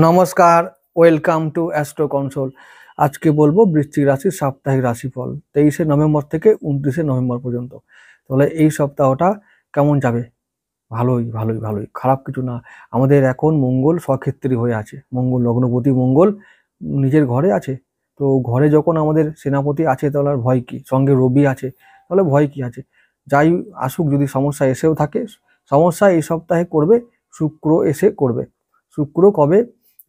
নমস্কার, welcome to astro console. আজকে বলবো বৃশ্চিক রাশির সাপ্তাহিক রাশিফল 23শে নভেম্বর থেকে 29শে নভেম্বর পর্যন্ত। তাহলে এই সপ্তাহটা কেমন যাবে? ভালোই ভালোই ভালোই, খারাপ কিছু না। আমাদের এখন মঙ্গল স্বক্ষেত্রী হয়ে আছে, মঙ্গল লগ্নপতি মঙ্গল নিজের ঘরে আছে। তো ঘরে যখন আমাদের সেনাপতি আছে তাহলে আর ভয় কি, সঙ্গে রবি আছে, তাহলে ভয় কি আছে? যাই আসুক, যদি সমস্যা এসেও থাকে, সমস্যা এই সপ্তাহে করবে শুক্র এসে করবে। শুক্র কবে?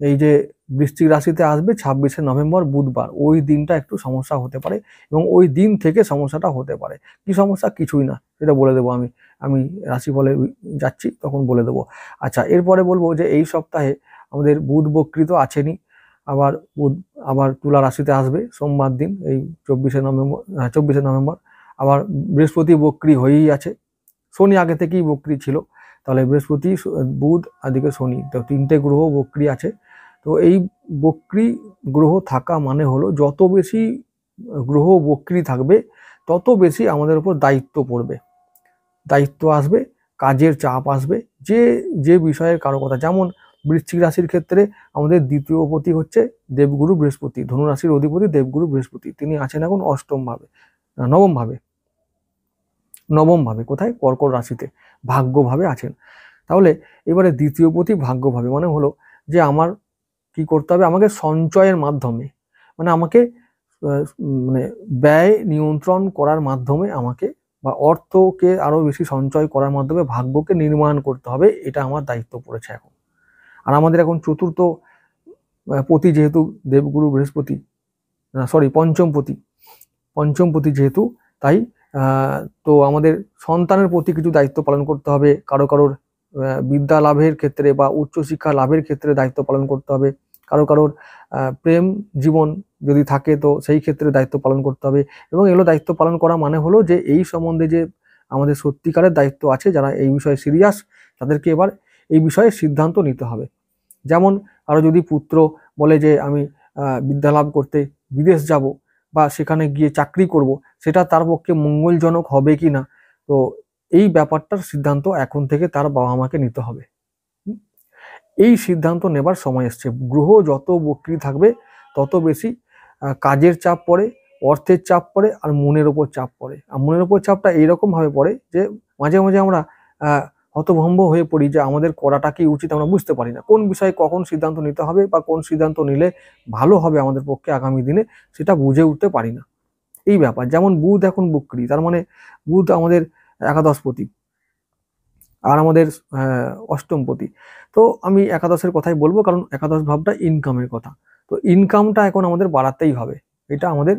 এই যে বৃশ্চিক রাশিতে আসবে 26শে নভেম্বর বুধবার, ওই দিনটা একটু সমস্যা হতে পারে এবং ওই দিন থেকে সমস্যাটা হতে পারে। কি সমস্যা? কিছুই না, সেটা বলে দেবো আমি আমি রাশিফলে যাচ্ছি তখন বলে দেবো। আচ্ছা, এরপরে বলবো যে এই সপ্তাহে আমাদের বুধ বক্রী তো আছেনই, আবার বুধ আবার তুলা রাশিতে আসবে সোমবার দিন, এই 24শে নভেম্বর। আবার বৃহস্পতি বক্রী হয়েই আছে, শনি আগে থেকেই বক্রী ছিল। তাহলে বৃহস্পতি, বুধ আর দিকে শনি, তো তিনটে গ্রহ বক্রী আছে। তো এই বক্রী গ্রহ থাকা মানে হলো যত বেশি গ্রহ বক্রী থাকবে তত বেশি আমাদের উপর দায়িত্ব পড়বে, দায়িত্ব আসবে, কাজের চাপ আসবে। যে যে বিষয়ের কারো কথা, যেমন বৃশ্চিক রাশির ক্ষেত্রে আমাদের দ্বিতীয় পতি হচ্ছে দেবগুরু বৃহস্পতি, ধনু রাশির অধিপতি দেবগুরু বৃহস্পতি, তিনি আছেন এখন অষ্টম ভাবে, নবম ভাবে, নবম ভাবে কোথায়? কর্কট রাশিতে, ভাগ্যভাবে আছেন। তাহলে এবারে দ্বিতীয় পতি ভাগ্যভাবে মানে হলো যে আমার কি করতে হবে? আমাকে সঞ্চয়ের মাধ্যমে, মানে আমাকে মানে ব্যয় নিয়ন্ত্রণ করার মাধ্যমে আমাকে, বা অর্থকে আরো বেশি সঞ্চয় করার মাধ্যমে ভাগ্যকে নির্মাণ করতে হবে, এটা আমার দায়িত্ব পড়েছে এখন। আর আমাদের এখন চতুর্থ পতি যেহেতু দেবগুরু বৃহস্পতি, সরি পঞ্চম পতি যেহেতু, তাই তো আমাদের সন্তানের প্রতি কিছু দায়িত্ব পালন করতে হবে, কারো কারোর বিদ্যা লাভের ক্ষেত্রে বা উচ্চশিক্ষা লাভের ক্ষেত্রে দায়িত্ব পালন করতে হবে, কারো কারোর প্রেম জীবন যদি থাকে তো সেই ক্ষেত্রে দায়িত্ব পালন করতে হবে। এবং এগুলো দায়িত্ব পালন করা মানে হলো যে এই সম্বন্ধে যে আমাদের সত্যিকারের দায়িত্ব আছে, যারা এই বিষয়ে সিরিয়াস, তাদেরকে এবার এই বিষয়ে সিদ্ধান্ত নিতে হবে। যেমন কারো যদি পুত্র বলে যে আমি বিদ্যা লাভ করতে বিদেশ যাব বা সেখানে গিয়ে চাকরি করব, সেটা তার পক্ষে মঙ্গলজনক হবে কি না, তো এই ব্যাপারটার সিদ্ধান্ত এখন থেকে তার বাবা মাকে নিতে হবে। এই সিদ্ধান্ত নেবার সময় এসছে। গ্রহ যত বক্রী থাকবে তত বেশি কাজের চাপ পড়ে, অর্থের চাপ পড়ে, আর মনের ওপর চাপ পড়ে। আর মনের ওপর চাপটা এইরকম ভাবে পড়ে যে মাঝে মাঝে আমরা হতভম্ব হয়ে পড়ি, যে আমাদের করাটা কি উচিত আমরা বুঝতে পারি না, কোন বিষয়ে কখন সিদ্ধান্ত নিতে হবে বা কোন সিদ্ধান্ত নিলে ভালো হবে আমাদের পক্ষে আগামী দিনে, সেটা বুঝে উঠতে পারি না। এই ব্যাপার। যেমন বুধ এখন বক্রী, তার মানে বুধ আমাদের একাদশপতি আর আমাদের অষ্টমপতি। তো আমি একাদশের কথাই বলবো, কারণ একাদশ ভাবটা ইনকামের কথা। তো ইনকামটা এখন আমাদের বাড়াতেই হবে, এটা আমাদের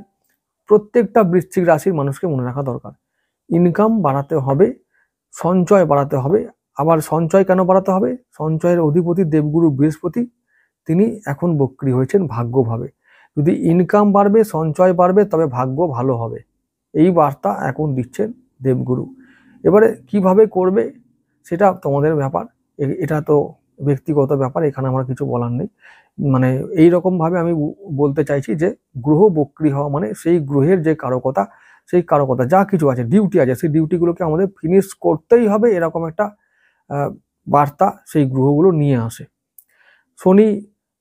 প্রত্যেকটা বৃশ্চিক রাশির মানুষকে মনে রাখা দরকার। ইনকাম বাড়াতে হবে, সঞ্চয় বাড়াতে হবে। আবার সঞ্চয় কেন বাড়াতে হবে? সঞ্চয়ের অধিপতি দেবগুরু বৃহস্পতি, তিনি এখন বক্রী হয়েছেন ভাগ্যভাবে। যদি ইনকাম বাড়বে, সঞ্চয় বাড়বে, তবে ভাগ্য ভালো হবে, এই বার্তা এখন দিচ্ছেন দেবগুরু। এবারে কিভাবে করবে সেটা তোমাদের ব্যাপার, এটা তো ব্যক্তিগত ব্যাপার, এখানে আমার কিছু বলার নেই। মানে এই রকম ভাবে আমি বলতে চাইছি যে গ্রহ বক্রী হওয়া মানে সেই গ্রহের যে কারকতা, সেই কারকতা যা কিছু আছে, ডিউটি আছে, সেই ডিউটিগুলোকে আমাদের ফিনিশ করতেই হবে, এরকম একটা বার্তা সেই গ্রহগুলো নিয়ে আসে। শনি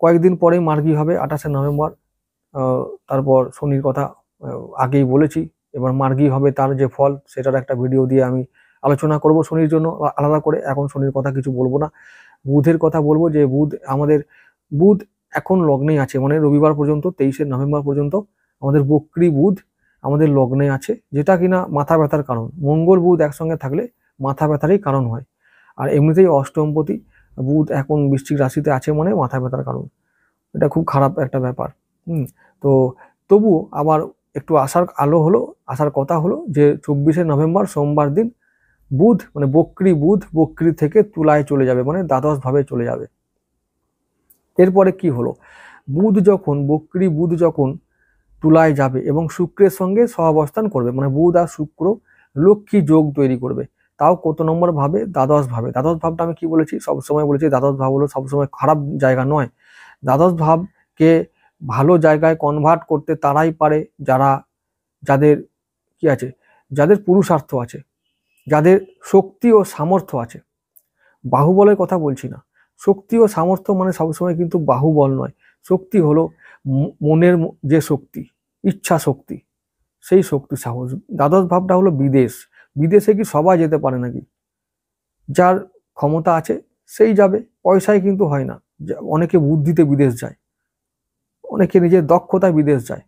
কয়েকদিন পরেই মার্গী হবে 28শে নভেম্বর। তারপর শনির কথা আগেই বলেছি, এবার মার্গী হবে, তার যে ফল সেটার একটা ভিডিও দিয়ে আমি আলোচনা করব শনির জন্য আলাদা করে। এখন শনির কথা কিছু বলবো না, বুধের কথা বলবো। যে বুধ এখন লগ্নেই আছে, মানে রবিবার পর্যন্ত 23শে নভেম্বর পর্যন্ত আমাদের বক্রী বুধ আমাদের লগ্নে আছে, যেটা কিনা মাথা ব্যথার কারণ। মঙ্গল বুধ একসঙ্গে থাকলে মাথা ব্যথারই কারণ হয়। আর এমনিতেই অষ্টমপতি বুধ এখন বৃশ্চিক রাশিতে আছে মানে মাথা ব্যথার কারণ, এটা খুব খারাপ একটা ব্যাপার। তো তবু আবার একটু আসার আলো হলো, আসার কথা হলো যে 24শে নভেম্বর সোমবার দিন বুধ, মানে বক্রী বুধ বক্রী থেকে তুলায় চলে যাবে, মানে দ্বাদশ ভাবে চলে যাবে। এরপরে কি হলো? বক্রী বুধ যখন তুলায় যাবে এবং শুক্রের সঙ্গে সহাবস্থান করবে, মানে বুধ আর শুক্র লক্ষ্মী যোগ তৈরি করবে। তাও কত নম্বর ভাবে? দ্বাদশ ভাবে। দ্বাদশ ভাবটা আমি কি বলেছি? সবসময় বলেছি দ্বাদশ ভাব হলো সবসময় খারাপ জায়গা নয়। দ্বাদশ ভাবকে ভালো জায়গায় কনভার্ট করতে তারাই পারে যাদের কি আছে, যাদের পুরুষার্থ আছে, যাদের শক্তি ও সামর্থ্য আছে। বাহুবলের কথা বলছি না, শক্তি ও সামর্থ্য মানে সবসময় কিন্তু বাহুবল নয়। শক্তি হলো মনের যে শক্তি, ইচ্ছা শক্তি, সেই শক্তি সাহস। দ্বাদশ ভাবটা হলো বিদেশ। বিদেশে কি সবাই যেতে পারে নাকি? যার ক্ষমতা আছে সেই যাবে, পয়সায় কিন্তু হয় না। অনেকে বুদ্ধিতে বিদেশ যায়, অনেকে নিজের দক্ষতায় বিদেশ যায়,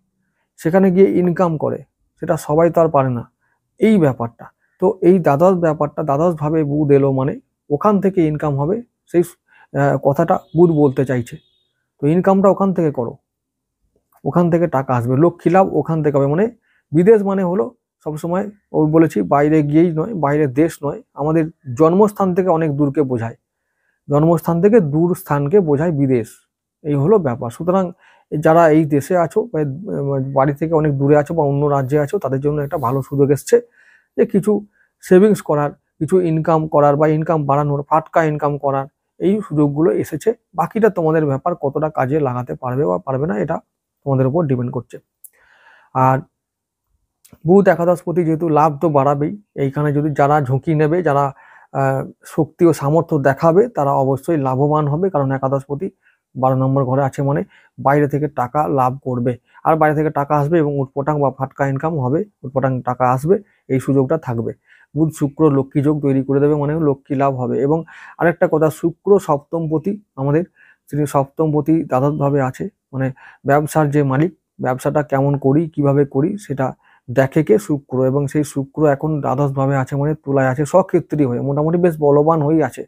সেখানে গিয়ে ইনকাম করে, সেটা সবাই তো আর পারে না, এই ব্যাপারটা। তো এই ব্যাপারটা, দ্বাদশ ভাবে বুধ এলো মানে ওখান থেকে ইনকাম হবে, সেই কথাটা বুধ বলতে চাইছে। তো ইনকামটা ওখান থেকে করো, ওখান থেকে টাকা আসবে, লক্ষ্মী লাভ ওখান থেকে হবে। মানে বিদেশ মানে হলো সবসময়, ওই বলেছি বাইরে গিয়েই নয়, বাইরের দেশ নয়, আমাদের জন্মস্থান থেকে অনেক দূরকে বোঝায়, জন্মস্থান থেকে দূর স্থানকে বোঝায় বিদেশ। এই হলো ব্যাপার। সুতরাং যারা এই দেশে আছো বা বাড়ি থেকে অনেক দূরে আছো বা অন্য রাজ্যে আছো, তাদের জন্য একটা ভালো সুযোগ এসছে যে কিছু সেভিংস করার, কিছু ইনকাম করার বা ইনকাম বাড়ানোর, ফাটকা ইনকাম করার এই সুযোগগুলো এসেছে। বাকিটা তোমাদের ব্যাপার, কতটা কাজে লাগাতে পারবে বা পারবে না, এটা তোমাদের উপর ডিপেন্ড করছে। আর বুধ একাদশপতি যেহেতু লাভ তো বাড়াবেই, এইখানে যদি যারা ঝুঁকি নেবে, যারা শক্তি ও সামর্থ্য দেখাবে, তারা অবশ্যই লাভবান হবে। কারণ একাদশপতি 12 নম্বর ঘরে আছে মানে বাইরে থেকে টাকা লাভ করবে, আর বাইরে থেকে টাকা আসবে এবং উটপটাং বা ফাটকা ইনকাম হবে, উটপটাং টাকা আসবে, এই সুযোগটা থাকবে। বুধ শুক্র লক্ষ্মী যোগ তৈরি করে দেবে, মানে লক্ষ্মী লাভ হবে। এবং আরেকটা কথা, শুক্র সপ্তমপতি আমাদের, তিনি সপ্তমপতি দ্বাদশভাবে আছে, মানে ব্যবসার যে মালিক, ব্যবসাটা কেমন করি, কিভাবে করি, সেটা দেখে কে? শুক্র। এবং সেই শুক্র এখন দ্বাদশভাবে আছে মানে তুলায় আছে, সক্ষেত্রী হয়ে মোটামুটি বেশ বলবান হয়েই আছে।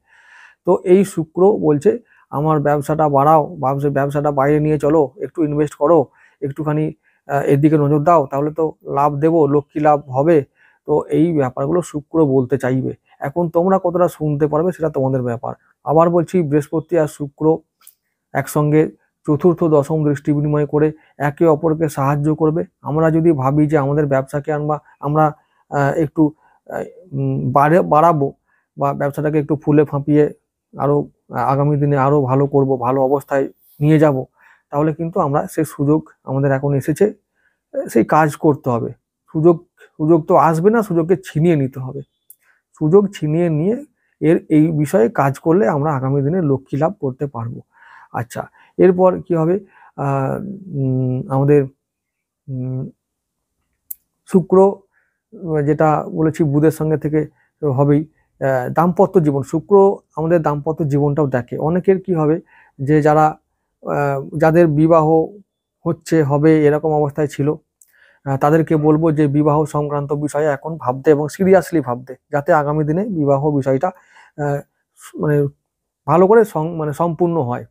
তো এই শুক্র বলছে আমার ব্যবসাটা বাড়াও, ব্যবসাটা বাইরে নিয়ে চলো, একটু ইনভেস্ট করো, একটুখানি এদিকে নজর দাও, তাহলে তো লাভ দেবো, লক্ষ্মী লাভ হবে। তো এই ব্যাপারগুলো শুক্র বলতে চাইবে। এখন তোমরা কতটা শুনতে পারবে সেটা তোমাদের ব্যাপার। আবার বলছি, বৃহস্পতি আর শুক্র একসঙ্গে চতুর্থ দশম দৃষ্টি বিনিময় করে একে অপরকে সাহায্য করবে। আমরা যদি ভাবি যে আমাদের ব্যবসাকে আমরা একটু বাড়াবো বা ব্যবসাটাকে একটু ফুলে ফাঁপিয়ে আরো আগামী দিনে আরো ভালো করব, ভালো অবস্থায় নিয়ে যাব, তাহলে কিন্তু আমরা সেই সুযোগ আমাদের এখন এসেছে, সেই কাজ করতে হবে। সুযোগ সুযোগ তো আসবে না, সুযোগকে ছিনিয়ে নিতে হবে। সুযোগ ছিনিয়ে নিয়ে এই বিষয়ে কাজ করলে আমরা আগামী দিনে লক্ষ্মী লাভ করতে পারবো। আচ্ছা, এরপর কি হবে? আমাদের শুক্র, যেটা বলেছি বুধের সঙ্গে থেকে হবেই। দাম্পত্য জীবন, শুক্র আমাদের দাম্পত্য জীবনটাও দেখে। অনেকের কি হবে যে যাদের বিবাহ হচ্ছে, হবে, এরকম অবস্থায় ছিল, তাদেরকে বলবো যে বিবাহ সংক্রান্ত বিষয়ে এখন ভাবতে এবং সিরিয়াসলি ভাবতে, যাতে আগামী দিনে বিবাহ বিষয়টা মানে ভালো করে মানে সম্পূর্ণ হয়।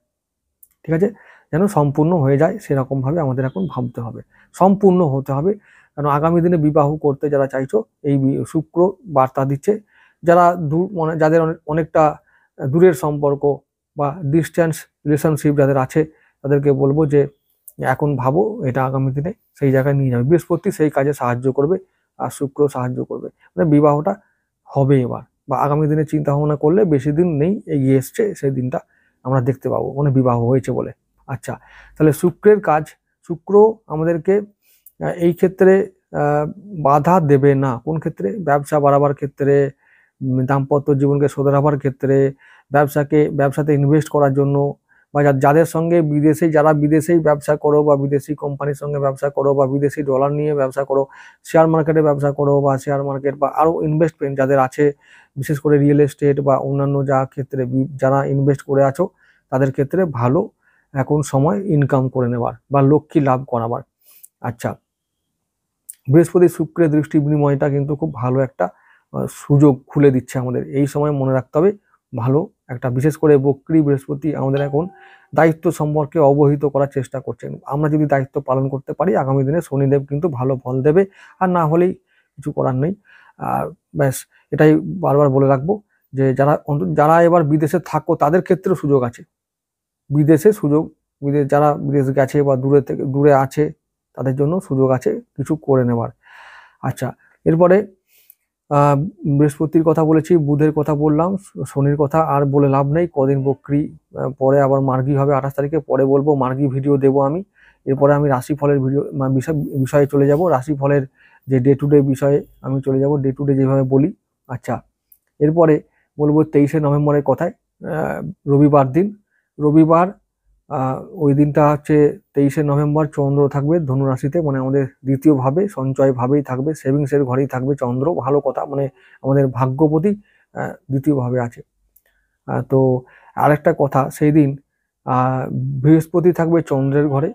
ঠিক আছে, যেন সম্পূর্ণ হয়ে যায় সেরকম ভাবে আমাদের এখন ভাবতে হবে, সম্পূর্ণ হতে হবে। কারণ আগামী দিনে বিবাহ করতে যারা চাইছো, এই শুক্র বার্তা দিচ্ছে। যারা মানে যাদের অনেকটা দূরের সম্পর্ক বা ডিস্টেন্স রিলেশনশিপ যাদের আছে, তাদেরকে বলবো যে এখন ভাবো, এটা আগামী দিনে সেই জায়গায় নিয়ে যাবে। বৃহস্পতি সেই কাজে সাহায্য করবে আর শুক্র সাহায্য করবে, মানে বিবাহটা হবে এবার, বা আগামী দিনে চিন্তা ভাবনা করলে বেশি দিন নেই, এগিয়ে এসছে সেই দিনটা আমরা দেখতে পাবো, মানে বিবাহ হয়েছে বলে। আচ্ছা, তাহলে শুক্রের কাজ, শুক্র আমাদেরকে এই ক্ষেত্রে বাধা দেবে না। কোন ক্ষেত্রে? ব্যবসা বাড়াবার ক্ষেত্রে, দাম্পত্য জীবনকে শোধরাবার ক্ষেত্রে, ব্যবসাতে ইনভেস্ট করার জন্য, বা যাদের সঙ্গে যারা বিদেশেই ব্যবসা করো বা বিদেশি কোম্পানির সঙ্গে ব্যবসা করো বা বিদেশি ডলার নিয়ে ব্যবসা করো, শেয়ার মার্কেটে ব্যবসা করো বা শেয়ার মার্কেট বা আরো ইনভেস্টমেন্ট যাদের আছে, বিশেষ করে রিয়েল এস্টেট বা অন্যান্য ক্ষেত্রে যারা ইনভেস্ট করে আছো, তাদের ক্ষেত্রে ভালো এখন সময় ইনকাম করে নেবার বা লক্ষ্মী লাভ করাবার। আচ্ছা, বৃহস্পতি শুক্রের দৃষ্টি বিনিময়টা কিন্তু খুব ভালো একটা সুযোগ খুলে দিচ্ছে আমাদের। এই সময় মনে রাখতে হবে, ভালো একটা, বিশেষ করে বক্রী বৃহস্পতি আমাদের এখন দায়িত্ব সম্পর্কে অবহিত করার চেষ্টা করছেন। আমরা যদি দায়িত্ব পালন করতে পারি, আগামী দিনে শনিদেব কিন্তু ভালো ফল দেবে, আর না হলেই কিছু করার নেই। আর ব্যাস, এটাই বারবার বলে রাখবো যে যারা এবার বিদেশে থাকো, তাদের ক্ষেত্রেও সুযোগ আছে। বিদেশে সুযোগ, যারা বিদেশ গেছে বা দূরে আছে, তাদের জন্য সুযোগ আছে কিছু করে নেবার। আচ্ছা, এরপরে বৃহস্পতির কথা বলেছি, বুধের কথা বললাম, শনির কথা আর বলে লাভ নেই। কদিন বকরি, পরে আবার মার্গী হবে 28 তারিখে, পরে বলবো, মার্গী ভিডিও দেবো আমি। এরপরে আমি রাশিফলের বিষয়ে চলে যাব, রাশিফলের যে ডে টু ডে বিষয়ে আমি চলে যাব, ডে টু ডে যেভাবে বলি। আচ্ছা, এরপরে বলবো 23শে নভেম্বরের কথায়, রবিবার দিন। রবিবার ওই দিনটা হচ্ছে 23শে নভেম্বর, চন্দ্র থাকবে ধনু রাশিতে, মানে আমাদের দ্বিতীয় ভাবে, সঞ্চয় ভাবেই থাকবে, সেভিংসের ঘরেই থাকবে চন্দ্র। ভালো কথা, মানে আমাদের ভাগ্যপতি দ্বিতীয় ভাবে আছে। তো আরেকটা কথা, সেই দিন বৃহস্পতি থাকবে চন্দ্রের ঘরে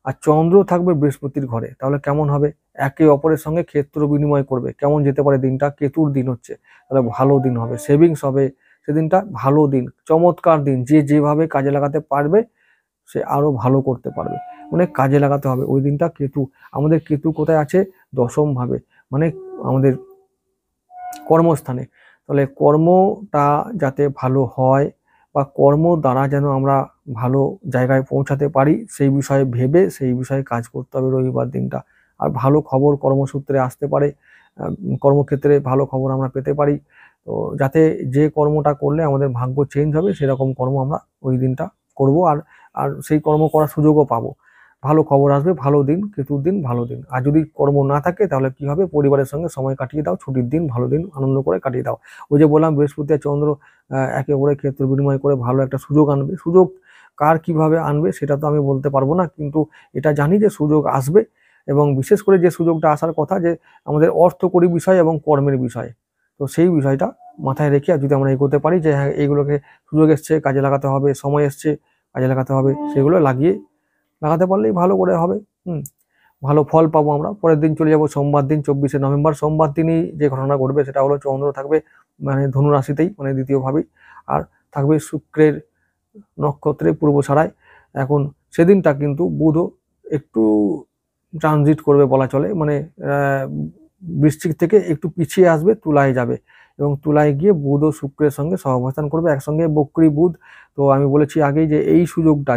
আর চন্দ্র থাকবে বৃহস্পতির ঘরে। তাহলে কেমন হবে? একে অপরের সঙ্গে ক্ষেত্র বিনিময় করবে। কেমন যেতে পারে দিনটা? কেতুর দিন হচ্ছে, তাহলে ভালো দিন হবে, সেভিংস হবে সেদিনটা, ভালো দিন, চমৎকার দিন। যে যেভাবে কাজে লাগাতে পারবে সে আরো ভালো করতে পারবে, মানে কাজে লাগাতে হবে ওই দিনটা। কেতু, আমাদের কেতু কোথায় আছে? দশম ভাবে, মানে আমাদের কর্মস্থানে। তাহলে কর্মটা যাতে ভালো হয় বা কর্ম দ্বারা যেন আমরা ভালো জায়গায় পৌঁছাতে পারি, সেই বিষয়ে ভেবে সেই বিষয়ে কাজ করতে হবে রবিবার দিনটা। আর ভালো খবর কর্মসূত্রে আসতে পারে, কর্মক্ষেত্রে ভালো খবর আমরা পেতে পারি। তো যাতে যে কর্মটা করলে আমাদের ভাগ্য চেঞ্জ হবে সেরকম কর্ম আমরা ওই দিনটা করব, আর আর সেই কর্ম করার সুযোগও পাবো। ভালো খবর আসবে, ভালো দিন, কেতুর দিন ভালো দিন। আর যদি কর্ম না থাকে তাহলে কি হবে? পরিবারের সঙ্গে সময় কাটিয়ে দাও, ছুটির দিন, ভালো দিন, আনন্দ করে কাটিয়ে দাও। ওই যে বললাম বৃহস্পতি আর চন্দ্র একে অপরের ক্ষেত্র বিনিময় করে ভালো একটা সুযোগ আনবে। সুযোগ কার কিভাবে আনবে সেটা তো আমি বলতে পারবো না, কিন্তু এটা জানি যে সুযোগ আসবে। এবং বিশেষ করে যে সুযোগটা আসার কথা, যে আমাদের অর্থকরী বিষয় এবং কর্মের বিষয়, তো সেই বিষয়টা মাথায় রেখে যদি আমরা এগোতে পারি যে হ্যাঁ এইগুলোকে সুযোগ এসছে কাজে লাগাতে হবে, সময় এসছে কাজে লাগাতে হবে, সেগুলো লাগাতে পারলেই ভালো করে হবে। ভালো ফল পাবো আমরা। পরের দিন চলে যাব সোমবার দিন, 24শে নভেম্বর। সোমবার দিনই যে ঘটনা ঘটবে সেটা হলো চন্দ্র থাকবে মানে ধনু রাশিতেই, মানে দ্বিতীয় ভাবেই, আর থাকবে শুক্রের নক্ষত্রে পূর্বছাড়ায়। এখন সেদিনটা কিন্তু বুধও একটু ট্রানজিট করবে বলা চলে, মানে বৃশ্চিক থেকে একটু পিছিয়ে আসবে, তুলায় যাবে, এবং তুলায় গিয়ে বুধ ও শুক্রের সঙ্গে সহাবস্থান করবে একসঙ্গে, বক্রী বুধ। তো আমি বলেছি আগেই যে এই সুযোগটা,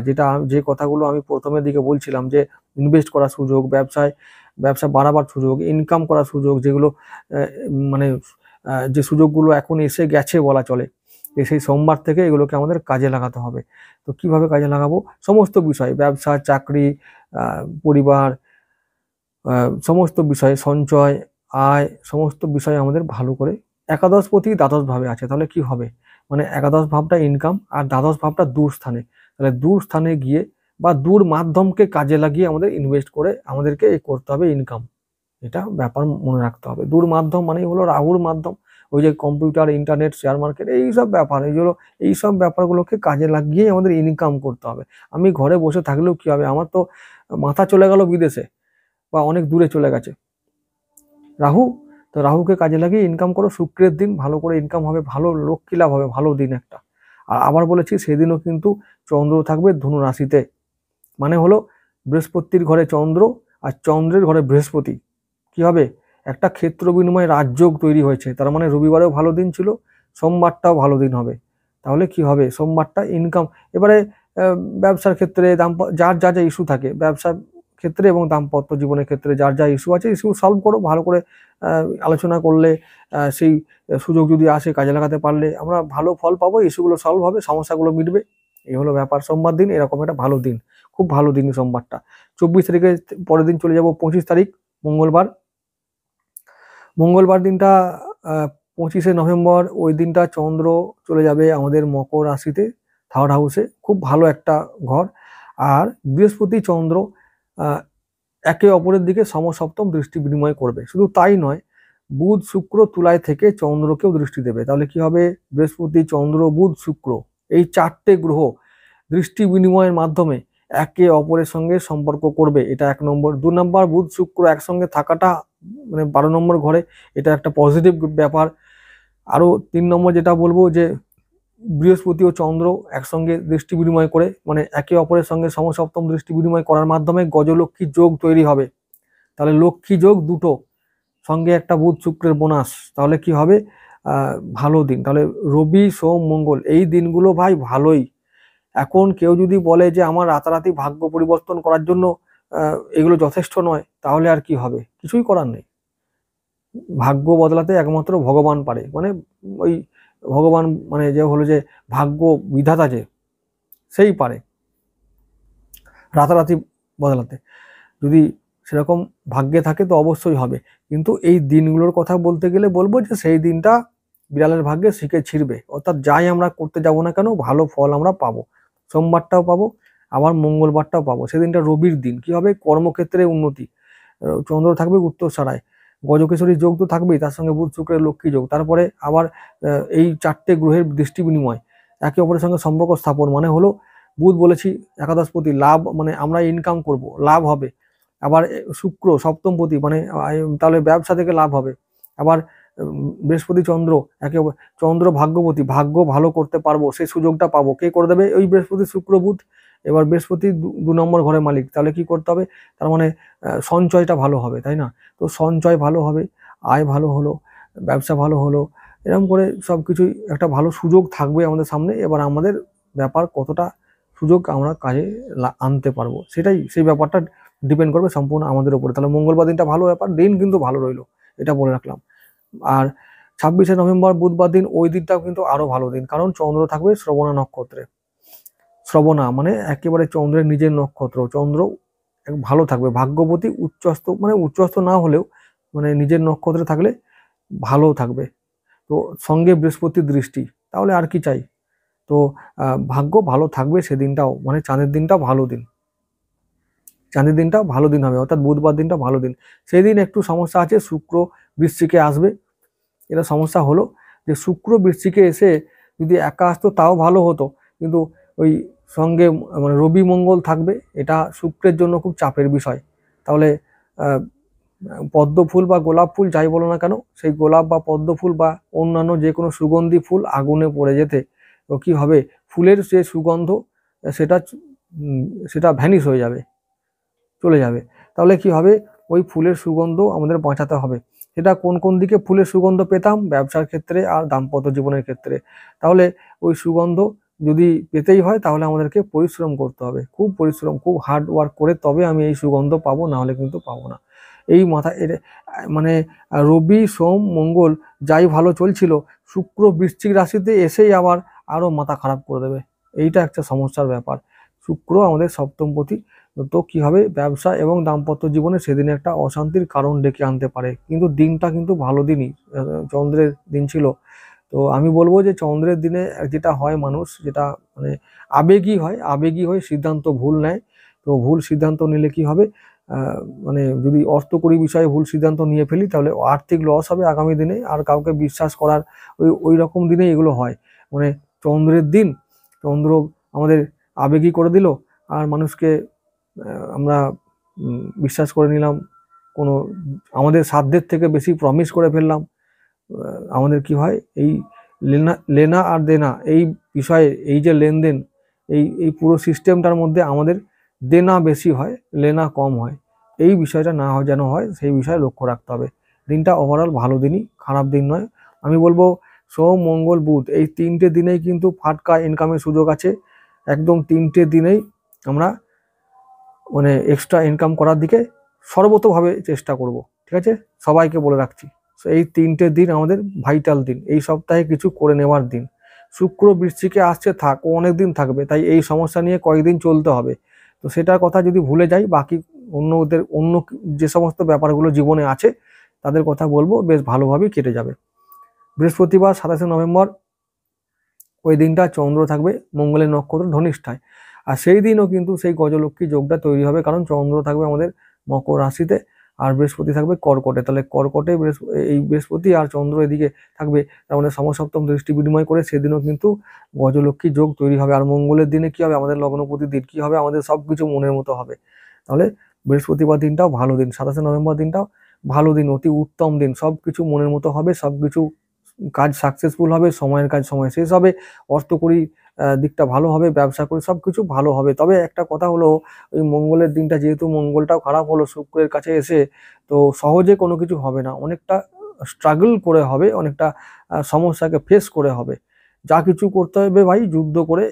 যে কথাগুলো আমি প্রথমের দিকে বলছিলাম, যে ইনভেস্ট করার সুযোগ, ব্যবসা বাড়াবার সুযোগ, ইনকাম করার সুযোগ, যেগুলো মানে যে সুযোগগুলো এখন এসে গেছে বলা চলে, সেই সোমবার থেকে এগুলোকে আমাদের কাজে লাগাতে হবে। তো কিভাবে কাজে লাগাবো? সমস্ত বিষয়, ব্যবসা, চাকরি, পরিবার, সমস্ত বিষয়ে, সঞ্চয়, আয়, সমস্ত বিষয়ে আমাদের ভালো করে। একাদশপতি দ্বাদশ ভাবে আছে, তাহলে কি হবে? মানে একাদশ ভাবটা ইনকাম আর দ্বাদশ ভাবটা দূর স্থানে। তাহলে দূর স্থানে গিয়ে বা দূর মাধ্যমকে কাজে লাগিয়ে আমাদের ইনভেস্ট করে আমাদেরকে করতে হবে ইনকাম। এটা ব্যাপার মনে রাখতে হবে। দূর মাধ্যম মানেই হলো রাহুর মাধ্যম, ওই যে কম্পিউটার, ইন্টারনেট, শেয়ার মার্কেট, এইসব ব্যাপার, এইসব ব্যাপারগুলোকে কাজে লাগিয়ে আমাদের ইনকাম করতে হবে। আমি ঘরে বসে থাকলেও কি হবে? আমার তো মাথা চলে গেল বিদেশে বা অনেক দূরে চলে গেছে রাহু। তো রাহুকে কাজে লাগিয়ে ইনকাম করো। শুক্রের দিন ভালো করে ইনকাম হবে, ভালো লক্ষ্মী লাভ হবে, ভালো দিন একটা। আর আবার বলেছি সেদিনও কিন্তু চন্দ্র থাকবে ধনু রাশিতে, মানে হলো বৃহস্পতির ঘরে চন্দ্র আর চন্দ্রের ঘরে বৃহস্পতি। কি হবে? একটা ক্ষেত্র বিনিময় রাজযোগ তৈরি হয়েছে। তার মানে রবিবারেও ভালো দিন ছিল, সোমবারটাও ভালো দিন হবে। তাহলে কি হবে? সোমবারটা ইনকাম। এবারে ব্যবসার ক্ষেত্রে যার যা যা ইস্যু থাকে, ব্যবসার ক্ষেত্রে এবং দাম্পত্য জীবনের ক্ষেত্রে যার যা ইস্যু আছে, ইস্যু সলভ করো ভালো করে। আলোচনা করলে সেই সুযোগ যদি আসে, কাজে লাগাতে পারলে আমরা ভালো ফল পাবো, ইস্যুগুলো সলভ হবে, সমস্যাগুলো মিটবে। এই হলো ব্যাপার। সোমবার দিন এরকম একটা ভালো দিন, খুব ভালো দিন সোমবারটা। 24 তারিখে পরের দিন চলে যাব 25 তারিখ, মঙ্গলবার। মঙ্গলবার দিনটা 25শে নভেম্বর, ওই দিনটা চন্দ্র চলে যাবে আমাদের মকর রাশিতে, থার্ড হাউসে, খুব ভালো একটা ঘর। আর বৃহস্পতি চন্দ্র একে অপরের দিকে সমসপ্তম দৃষ্টি বিনিময় করবে। শুধু তাই নয়, বুধ শুক্র তুলায় থেকে চন্দ্রকেও দৃষ্টি দেবে। তাহলে কি হবে? বৃহস্পতি, চন্দ্র, বুধ, শুক্র, এই চারটে গ্রহ দৃষ্টি বিনিময়ের মাধ্যমে একে অপরের সঙ্গে সম্পর্ক করবে। এটা 1 নম্বর। 2 নম্বর, বুধ শুক্র একসঙ্গে থাকাটা, মানে 12 নম্বর ঘরে, এটা একটা পজিটিভ ব্যাপার। আরো 3 নম্বর যেটা বলবো, যে বৃহস্পতি ও চন্দ্র একসঙ্গে দৃষ্টি বিনিময় করে, মানে একে অপরের সঙ্গে সমসপ্তম দৃষ্টি বিনিময় করার মাধ্যমে গজলক্ষ্মী যোগ তৈরি হবে। তাহলে লক্ষ্মী যোগ দুটো, সঙ্গে একটা বুধ শুক্রের বোনাস, তাহলে কি হবে? ভালো দিন। তাহলে রবি, সোম, মঙ্গল, এই দিনগুলো ভাই ভালোই। এখন কেউ যদি বলে যে আমার রাতারাতি ভাগ্য পরিবর্তন করার জন্য এগুলো যথেষ্ট নয়, তাহলে আর কি হবে? কিছুই করার নেই। ভাগ্য বদলাতে একমাত্র ভগবান পারে, মানে ওই ভগবান, মানে যে হলো যে ভাগ্য বিধাতা, যে সেই পারে রাতারাতি বদলাতে। যদি সেরকম ভাগ্যে থাকে তো অবশ্যই হবে। কিন্তু এই দিনগুলোর কথা বলতে গেলে বলবো যে সেই দিনটা বিড়ালের ভাগ্যে শিকে ছিঁড়বে, অর্থাৎ যাই আমরা করতে যাব না কেন ভালো ফল আমরা পাবো। সোমবারটাও পাবো, আবার মঙ্গলবারটাও পাবো। সেদিনটা রবির দিন, কি হবে, কর্মক্ষেত্রে উন্নতি। চন্দ্র থাকবে উত্তরসারায়, গজকেশরী যোগ তো থাকবেই, তার সঙ্গে বুধ শুক্রের লক্ষ্মী যোগ, তারপরে আবার এই 4টে গ্রহের দৃষ্টি বিনিময়, একে অপরের সঙ্গে সম্পর্ক স্থাপন, মানে হলো বুধ বলেছি একাদশপতি, লাভ মানে আমরা ইনকাম করব, লাভ হবে। আবার শুক্র সপ্তমপতি, মানে তাহলে ব্যবসা থেকে লাভ হবে। আবার বৃহস্পতি চন্দ্র, চন্দ্র ভাগ্যপতি, ভাগ্য ভালো করতে পারবো, সেই সুযোগটা পাবো। কে করে দেবে? ওই বৃহস্পতি শুক্র বুধ। এবার বৃহস্পতি 2 নম্বর ঘরের মালিক, তাহলে কি করতে হবে? তার মানে সঞ্চয়টা ভালো হবে, তাই না? তো সঞ্চয় ভালো হবে, আয় ভালো হলো, ব্যবসা ভালো হলো, এরকম করে সবকিছুই একটা ভালো সুযোগ থাকবে আমাদের সামনে। এবার আমাদের ব্যাপার কতটা সুযোগ আমরা কাজে আনতে পারবো, সেই ব্যাপারটা ডিপেন্ড করবে সম্পূর্ণ আমাদের উপরে। তাহলে মঙ্গলবার দিনটা ভালো ব্যাপার, দিন কিন্তু ভালো রইলো, এটা বলে রাখলাম। আর 26শে নভেম্বর বুধবার দিন, ওই দিনটাও কিন্তু আরো ভালো দিন, কারণ চন্দ্র থাকবে শ্রবণা নক্ষত্রে। শ্রবণা মানে একেবারে চন্দ্রের নিজের নক্ষত্র, চন্দ্র ভালো থাকবে, ভাগ্যবতী, উচ্চস্থ, মানে উচ্চস্থ না হলেও মানে নিজের নক্ষত্রে থাকলে ভালো থাকবে। তো সঙ্গে বৃহস্পতির দৃষ্টি, তাহলে আর কি চাই। তো ভাগ্য ভালো থাকবে সেদিনটাও, মানে চাঁদের দিনটাও ভালো দিন, চাঁদের দিনটাও ভালো দিন হবে, অর্থাৎ বুধবার দিনটা ভালো দিন। সেই দিন একটু সমস্যা আছে, শুক্র বৃশ্চিকে আসবে। এটা সমস্যা হলো যে শুক্র বৃশ্চিকে এসে যদি একা আসতো তাও ভালো হতো, কিন্তু ওই সঙ্গে মানে রবি মঙ্গল থাকবে, এটা শুক্রের জন্য খুব চাপের বিষয়। তাহলে পদ্ম ফুল বা গোলাপ ফুল যাই বলো না কেন, সেই গোলাপ বা পদ্ম ফুল বা অন্যান্য যে কোনো সুগন্ধি ফুল আগুনে পড়ে যেতে তো কি হবে, ফুলের যে সুগন্ধ সেটা সেটা ভ্যানিশ হয়ে যাবে, চলে যাবে। তাহলে কি হবে, ওই ফুলের সুগন্ধ আমাদের বাঁচাতে হবে। সেটা কোন কোন দিকে ফুলের সুগন্ধ পেতাম? ব্যবসার ক্ষেত্রে আর দাম্পত্য জীবনের ক্ষেত্রে। তাহলে ওই সুগন্ধ যদি পেতেই হয় তাহলে আমাদেরকে পরিশ্রম করতে হবে, খুব পরিশ্রম, খুব হার্ড ওয়ার্ক করে তবে আমি এই সুগন্ধ পাবো, না হলে কিন্তু পাবো না। এই মাথা মানে রবি সোম মঙ্গল যাই ভালো চলছিল, শুক্র বৃশ্চিক রাশিতে এসেই আবার আরো মাথা খারাপ করে দেবে। এইটা একটা সমস্যার ব্যাপার। শুক্র আমাদের সপ্তমপতি, তো কি হবে, ব্যবসা এবং দাম্পত্য জীবনে সেদিনে একটা অশান্তির কারণ ডেকে আনতে পারে। কিন্তু দিনটা কিন্তু ভালো দিনই, চন্দ্রের দিন ছিল। তো আমি বলবো যে চন্দ্রের দিনে যেটা হয়, মানুষ যেটা মানে আবেগী হয়ে সিদ্ধান্ত ভুল নেয়। তো ভুল সিদ্ধান্ত নিলে কি হবে, মানে যদি অর্থকরী বিষয়ে ভুল সিদ্ধান্ত নিয়ে ফেলি তাহলে আর্থিক লস হবে আগামী দিনে। আর কাউকে বিশ্বাস করার ওই রকম দিনে এগুলো হয়, মানে চন্দ্রের দিন, চন্দ্র আমাদের আবেগী করে দিল, আর মানুষকে আমরা বিশ্বাস করে নিলাম, কোনো আমাদের সাধ্যের থেকে বেশি প্রমিস করে ফেললাম। আমাদের কি হয়, এই লেনা আর দেনা এই বিষয়ে, এই যে লেনদেন, এই পুরো সিস্টেমটার মধ্যে আমাদের দেনা বেশি হয়, লেনা কম হয়। এই বিষয়টা না যেন হয় সেই বিষয়ে লক্ষ্য রাখতে হবে। দিনটা ওভারঅল ভালো দিনই, খারাপ দিন নয়। আমি বলবো সোম মঙ্গল বুধ এই 3টে দিনেই কিন্তু ফাটকা ইনকামের সুযোগ আছে। একদম 3টে দিনেই আমরা মানে এক্সট্রা ইনকাম করার দিকে সর্বতভাবে চেষ্টা করব, ঠিক আছে? সবাইকে বলে রাখছি, এই 3টে দিন আমাদের ভাইটাল দিন, এই সপ্তাহে কিছু করে নেওয়ার দিন। শুক্র বৃশ্চিকে আসছে, থাক, ও অনেকদিন থাকবে, তাই এই সমস্যা নিয়ে কয়েকদিন চলতে হবে। তো সেটার কথা যদি ভুলে যাই, বাকি অন্য যে সমস্ত ব্যাপারগুলো জীবনে আছে তাদের কথা বলবো, বেশ ভালোভাবেই কেটে যাবে। বৃহস্পতিবার 27শে নভেম্বর, ওই দিনটা চন্দ্র থাকবে মঙ্গলের নক্ষত্র ধনিষ্ঠায়। আর সেই দিনও কিন্তু সেই গজলক্ষ্মী যোগটা তৈরি হবে, কারণ চন্দ্র থাকবে আমাদের মকর রাশিতে আর বৃহস্পতি থাকবে কর্কটে। তাহলে কর্কটে এই বৃহস্পতি আর চন্দ্র এদিকে থাকবে, তার মানে সমসপ্তম দৃষ্টি বিনিময় করে সেদিনও কিন্তু গজলক্ষ্মী যোগ তৈরি হবে। আর মঙ্গলের দিনে কি হবে, আমাদের লগ্নপতি দিন কি হবে, আমাদের সবকিছু মনের মতো হবে। তাহলে বৃহস্পতিবার দিনটাও ভালো দিন, 27শে নভেম্বর দিনটাও ভালো দিন, অতি উত্তম দিন, সবকিছু মনের মতো হবে, সবকিছু কাজ সাকসেসফুল হবে, সময়ের কাজ সময় শেষ হবে, অর্থকরী দিকটা ভালো হবে, ব্যবসা করে সবকিছু ভালো হবে। তবে একটা কথা হলো, ওই মঙ্গলের দিনটা যেহেতু মঙ্গলটাও খারাপ হলো শুক্রের কাছে এসে, তো সহজে কোনো কিছু হবে না, অনেকটা স্ট্রাগল করে হবে, অনেকটা সমস্যাকে ফেস করে হবে। যা কিছু করতে হবে ভাই যুদ্ধ করে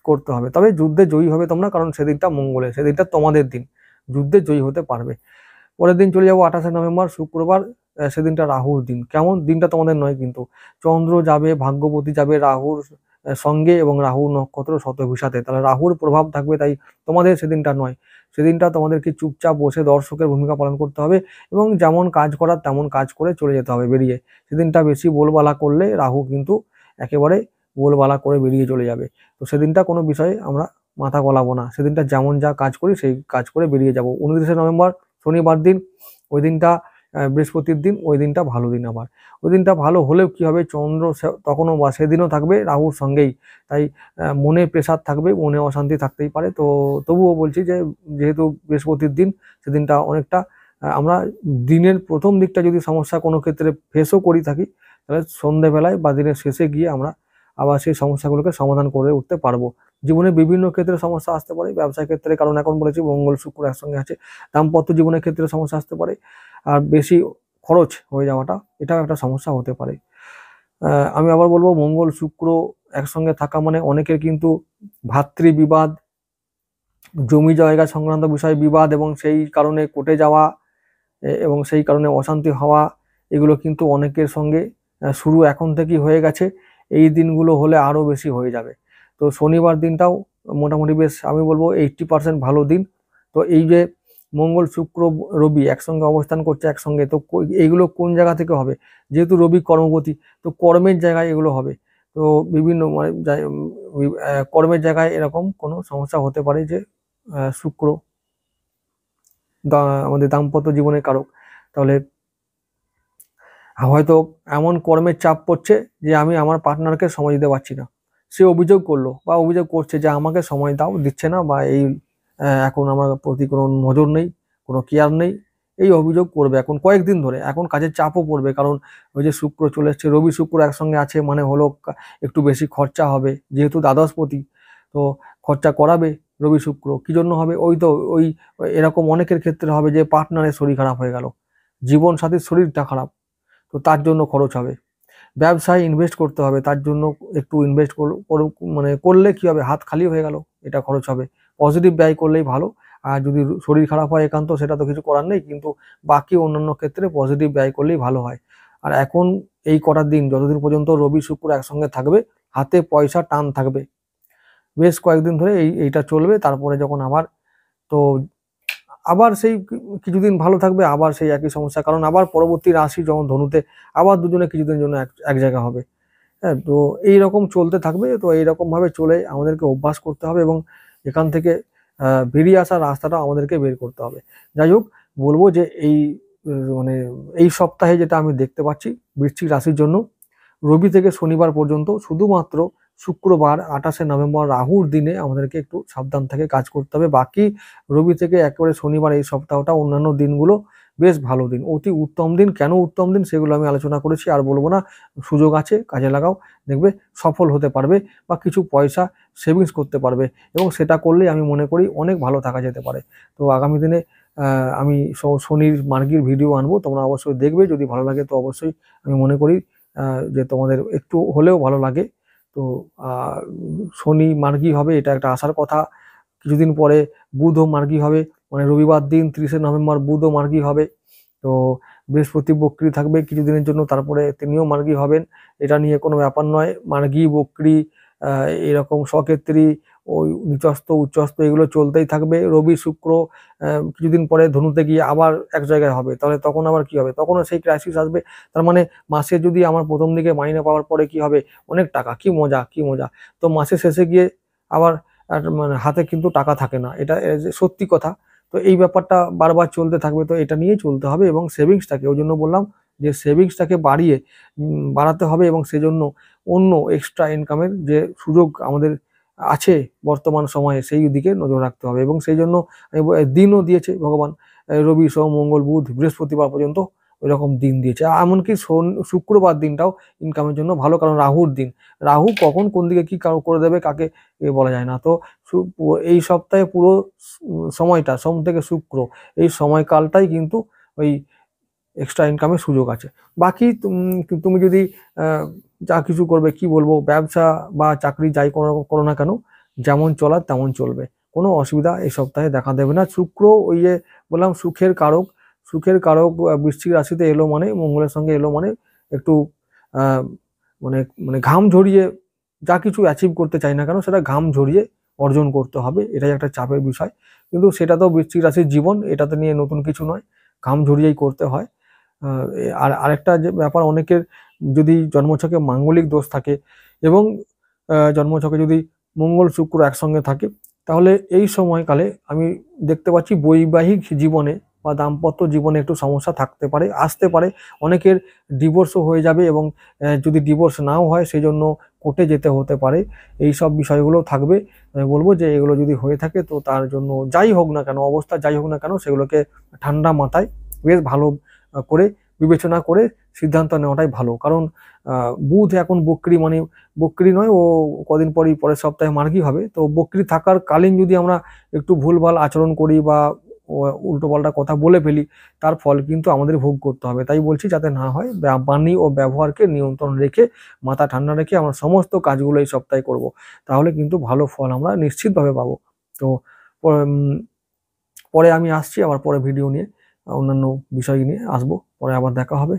করতে হবে, তবে যুদ্ধে জয়ী হবে তোমরা, কারণ সেদিনটা মঙ্গলের, সেদিনটা তোমাদের দিন, যুদ্ধে জয়ী হতে পারবে। পরের দিন চলে যাবো 28শে নভেম্বর শুক্রবার, সেদিনটা রাহুর দিন। কেমন দিনটা তোমাদের নয় কিন্তু, চন্দ্র যাবে, ভাগ্যপতি যাবে রাহুর সঙ্গে, এবং রাহু নক্ষত্র শতভিসাতে, তাহলে রাহুর প্রভাব থাকবে, তাই তোমাদের সেদিনটা নয়। সেদিনটা তোমাদেরকে চুপচাপ বসে দর্শকের ভূমিকা পালন করতে হবে এবং যেমন কাজ করার তেমন কাজ করে চলে যেতে হবে বেরিয়ে। সেদিনটা বেশি বলবালা করলে রাহু কিন্তু একেবারে বলবালা করে বেরিয়ে চলে যাবে। তো সেদিনটা কোনো বিষয়ে আমরা মাথা গলাবো না, সেদিনটা যেমন যা কাজ করি সেই কাজ করে বেরিয়ে যাব। 29শে নভেম্বর শনিবার দিন, ওই দিনটা বৃহস্পতির দিন, ওই দিনটা ভালো দিন। আবার ওই দিনটা ভালো হলেও কি হবে, চন্দ্র তখনও বা সেদিনও থাকবে রাহুর সঙ্গেই, তাই মনে প্রেসার থাকবে, মনে অশান্তি থাকতেই পারে। তো তবুও বলছি যে যেহেতু বৃহস্পতির দিন, সেদিনটা অনেকটা আমরা দিনের প্রথম দিকটা যদি সমস্যা কোনো ক্ষেত্রে ফেসও করি থাকি, তাহলে সন্ধ্যেবেলায় বা দিনের শেষে গিয়ে আমরা আবার সেই সমস্যাগুলোকে সমাধান করে উঠতে পারবো। জীবনে বিভিন্ন ক্ষেত্রে সমস্যা আসতে পারে, ব্যবসার ক্ষেত্রে, কারণ এখন বলেছি মঙ্গল শুক্র একসঙ্গে আছে। দাম্পত্য জীবনের ক্ষেত্রে সমস্যা আসতে পারে, আর বেশি খরচ হয়ে যাওয়াটা এটাও একটা সমস্যা হতে পারে। আমি আবার বলবো মঙ্গল শুক্র একসঙ্গে থাকা মানে অনেকের কিন্তু ভাতৃ বিবাদ, জমি জায়গা সংক্রান্ত বিষয়ে বিবাদ এবং সেই কারণে কোর্টে যাওয়া এবং সেই কারণে অশান্তি হওয়া, এগুলো কিন্তু অনেকের সঙ্গে শুরু এখন থেকেই হয়ে গেছে। এই দিনগুলো হলে আরো বেশি হয়ে যাবে। তো শনিবার দিনটাও মোটামুটি বেশ আমি বলবো 80% ভালো দিন। তো এই যে মঙ্গল শুক্র রবি একসঙ্গে অবস্থান করছে একসঙ্গে, তো এইগুলো কোন জায়গা থেকে হবে, যেহেতু রবি কর্মপতি, তো কর্মের জায়গায় এগুলো হবে। তো বিভিন্ন মানে কর্মের জায়গায় এরকম কোনো সমস্যা হতে পারে যে শুক্র আমাদের দাম্পত্য জীবনের কারক, তাহলে হয়তো এমন কর্মের চাপ পড়ছে যে আমি আমার পার্টনারকে সময় দিতে পারছি না। সে অভিযোগ করলো বা অভিযোগ করছে যে আমাকে সময় দাও, দিচ্ছে না, বা এই এখন আমার প্রতি কোনো নজর নেই, কোনো কেয়ার নেই। এই অভিযোগ করবে এখন কয়েকদিন ধরে, এখন কাজের চাপও পড়বে, কারণ ওই যে শুক্র চলে এসছে, রবি শুক্র একসঙ্গে আছে মানে হলো একটু বেশি খরচা হবে, যেহেতু দ্বাদশপতি, তো খরচা করাবে। রবি শুক্র কি জন্য হবে, ওই তো ওই এরকম অনেকের ক্ষেত্রে হবে যে পার্টনারের শরীর খারাপ হয়ে গেল, জীবন সাথীর শরীরটা খারাপ, তো তার জন্য খরচ হবে। ব্যবসায় ইনভেস্ট করতে হবে, তার জন্য একটু ইনভেস্ট মানে করলে কি হবে, হাত খালি হয়ে গেল, এটা খরচ হবে। পজিটিভ ব্যয় করলেই ভালো। আর যদি শরীর খারাপ হয় একান্ত, সেটা তো কিছু করার নেই, কিন্তু বাকি অন্যান্য ক্ষেত্রে পজিটিভ ব্যয় করলেই ভালো হয়। আর এখন এই কটা দিন যতদিন পর্যন্ত রবি শুক্র একসঙ্গে থাকবে, হাতে পয়সা টান থাকবে বেশ কয়েকদিন ধরে, এইটা চলবে। তারপরে যখন আবার, তো আবার সেই কিছুদিন ভালো থাকবে, আবার সেই একই সমস্যা, কারণ আবার পরবর্তী রাশি যখন ধনুতে, আবার দুজনে কিছুদিনের জন্য এক জায়গা হবে। হ্যাঁ, তো এইরকম চলতে থাকবে। তো এইরকম ভাবে চলে আমাদেরকে অভ্যাস করতে হবে এবং এখান থেকে বেরিয়ে আসার রাস্তাটা আমাদেরকে বের করতে হবে। যাই হোক, বলবো যে এই মানে এই সপ্তাহে যেটা আমি দেখতে পাচ্ছি বৃশ্চিক রাশির জন্য, রবি থেকে শনিবার পর্যন্ত শুধুমাত্র শুক্রবার 28শে নভেম্বর রাহুর দিনে আমাদেরকে একটু সাবধান থেকে কাজ করতে হবে। বাকি রবি থেকে একেবারে শনিবার এই সপ্তাহটা, অন্যান্য দিনগুলো বেশ ভালো দিন, অতি উত্তম দিন। কেন উত্তম দিন সেগুলো আমি আলোচনা করেছি, আর বলবো না। সুযোগ আছে, কাজে লাগাও, দেখবে সফল হতে পারবে বা কিছু পয়সা সেভিংস করতে পারবে, এবং সেটা করলেই আমি মনে করি অনেক ভালো থাকা যেতে পারে। তো আগামী দিনে আমি শনির মার্গীর ভিডিও আনবো, তোমরা অবশ্যই দেখবে। যদি ভালো লাগে তো অবশ্যই আমি মনে করি যে তোমাদের একটু হলেও ভালো লাগে। তো শনি মার্গী হবে, এটা একটা আশার কথা। কিছুদিন পরে বুধও মার্গী হবে, মানে রবিবার দিন 30শে নভেম্বর বুধও মার্গী হবে। তো বৃহস্পতি বক্রী থাকবে কিছুদিনের জন্য, তারপরে তিনিও মার্গী হবেন। এটা নিয়ে কোনো ব্যাপার নয়, মার্গী বক্রী এরকম স্বক্ষেত্রী, ওই নিচস্থ উচ্চস্থ এগুলো চলতেই থাকবে। রবি শুক্র কিছুদিন পরে ধনুতে গিয়ে আবার এক জায়গায় হবে, তাহলে তখন আবার কি হবে, তখনও সেই ক্রাইসিস আসবে। তার মানে মাসে যদি আমার প্রথম দিকে মাইনে পাওয়ার পরে কি হবে, অনেক টাকা, কি মজা কি মজা, তো মাসের শেষে গিয়ে আবার মানে হাতে কিন্তু টাকা থাকে না, এটা যে সত্যি কথা। তো এই ব্যাপারটা বারবার চলতে থাকবে, তো এটা নিয়েই চলতে হবে। এবং সেভিংসটাকে, ওই জন্য বললাম যে সেভিংসটাকে বাড়াতে হবে, এবং সেজন্য অন্য এক্সট্রা ইনকামের যে সুযোগ আমাদের আছে বর্তমান সময়ে, সেই দিকে নজর রাখতে হবে। এবং সেই জন্য দিনও দিয়েছে ভগবান, রবি সোম মঙ্গল বুধ বৃহস্পতিবার পর্যন্ত ওই রকম দিন দিয়েছে। এমনকি শুক্রবার দিনটাও ইনকামের জন্য ভালো, কারণ রাহুর দিন। রাহু কখন কোন দিকে কি করে দেবে কাকে বলা যায় না। তো এই সপ্তাহে পুরো সময়টা, সোম থেকে শুক্র, এই সময়কালটাই কিন্তু ওই এক্সট্রা ইনকামের সুযোগ আছে। বাকি তুমি যদি যা কিছু করবে, কি বলবো, ব্যবসা বা চাকরি যাই করো না কেন, যেমন চলার তেমন চলবে, কোনো অসুবিধা এই সপ্তাহে দেখা দেবে না। শুক্র ওই যে বললাম সুখের কারক, সুখের কারক বৃশ্চিক রাশিতে এলো মানে, মঙ্গলের সঙ্গে এলো মানে একটু আহ মানে মানে ঘাম ঝরিয়ে যা কিছু অ্যাচিভ করতে চাই না কেন, সেটা ঘাম ঝরিয়ে অর্জন করতে হবে, এটাই একটা চাপের বিষয়। কিন্তু সেটা তো বৃশ্চিক রাশির জীবন, এটাতে নিয়ে নতুন কিছু নয়, ঘাম ঝরিয়েই করতে হয়। আর আরেকটা যে ব্যাপার, অনেকের যদি জন্মছকে মাঙ্গলিক দোষ থাকে এবং জন্মছকে যদি মঙ্গল শুক্র একসঙ্গে থাকে, তাহলে এই সময়কালে আমি দেখতে পাচ্ছি বৈবাহিক জীবনে বা দাম্পত্য জীবনে একটু সমস্যা থাকতে পারে, আসতে পারে। অনেকের ডিভোর্সও হয়ে যাবে এবং যদি ডিভোর্স নাও হয় সেই জন্য কোর্টে যেতে হতে পারে। এই সব বিষয়গুলো থাকবে। আমি বলবো যে এগুলো যদি হয়ে থাকে তো তার জন্য যাই হোক না কেন, অবস্থা যাই হোক না কেন, সেগুলোকে ঠান্ডা মাথায় বেশ ভালো করে বিবেচনা করে সিদ্ধান্ত নেওয়াটাই ভালো। কারণ বুধ এখন বক্রী, মানে বক্রী নয়, ও কদিন পরই পরের সপ্তাহে মার্গী হবে। তো বক্রী থাকার কালীন যদি আমরা একটু ভুলভাল আচরণ করি বা উল্টোপাল্টা কথা বলে ফেলি, তার ফল কিন্তু আমাদের ভোগ করতে হবে। তাই বলছি যাতে না হয়, বাণী ও ব্যবহারকে নিয়ন্ত্রণ রেখে, মাথা ঠান্ডা রেখে আমরা সমস্ত কাজগুলো এই সপ্তাহে করব। তাহলে কিন্তু ভালো ফল আমরা নিশ্চিতভাবে পাবো। তো পরে আমি আসছি আবার পরে ভিডিও নিয়ে, অন্যান্য বিষয় নিয়ে আসবো, পরে আবার দেখা হবে।